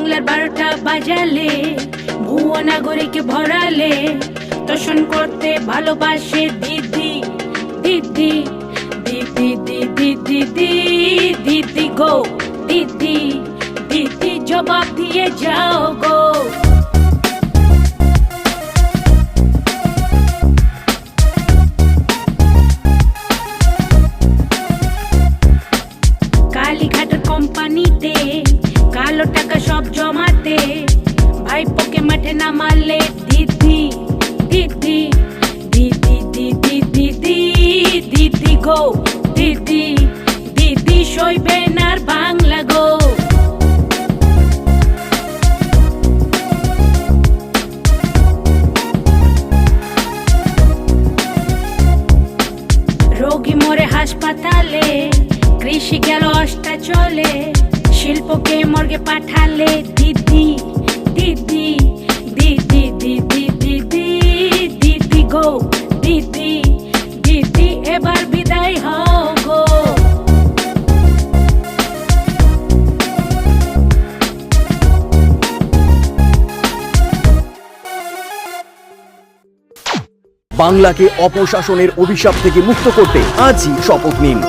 বাংলার 12টা বাজালে ভুয়ো নাগরিকে ভরালে তোষণ করতে ভালোবাসে দিদি দিদি দিদি দিদি দিদি দিদি গো দিদি দিদি জবাব দিয়ে যাও গো। কালীঘাটের কোম্পানিতে কালো টাকা সব জমাতে ভাইপোকে মাঠে নামালে দিদি দিদি দিদি দিদি দিদি দিদি গো দিদি দিদি সইবে না আর বাংলা গো। রোগী মরে হাসপাতালে, কৃষি গেল অস্তাচলে, শিল্পকে মর্গে পাঠালে দিদি দিদি দিদি দিদি দিদি দিদি গো দিদি দিদি এবার বিদায় হও গো। বাংলাকে অপশাসনের অভিশাপ থেকে মুক্ত করতে আজই শপথ নিন।